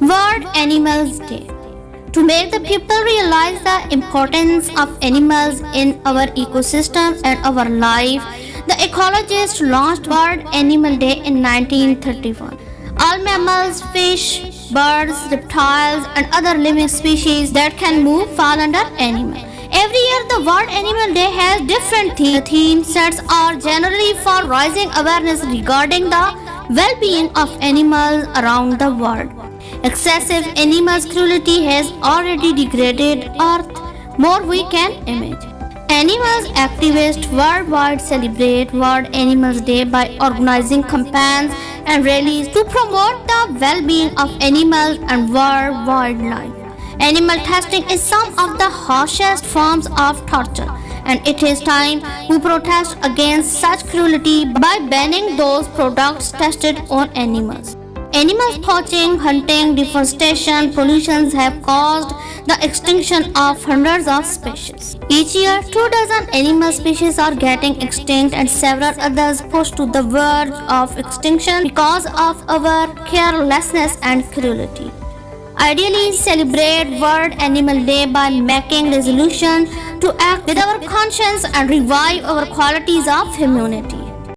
World Animals Day. To make the people realize the importance of animals in our ecosystem and our life, the ecologists launched World Animal Day in 1931. All mammals, fish, birds, reptiles, and other living species that can move fall under animal. Every year, the World Animal Day has different themes. The theme sets are generally for raising awareness regarding the well-being of animals around the world. Excessive animal cruelty has already degraded Earth more we can imagine. Animals activists worldwide celebrate World Animals Day by organizing campaigns and rallies to promote the well-being of animals and world wildlife. Animal testing is some of the harshest forms of torture, and it is time we protest against such cruelty by banning those products tested on animals. Animal poaching, hunting, deforestation, pollution have caused the extinction of hundreds of species. Each year, 2 dozen animal species are getting extinct and several others pushed to the verge of extinction because of our carelessness and cruelty. Ideally, celebrate World Animal Day by making resolution to act with our conscience and revive our qualities of humanity.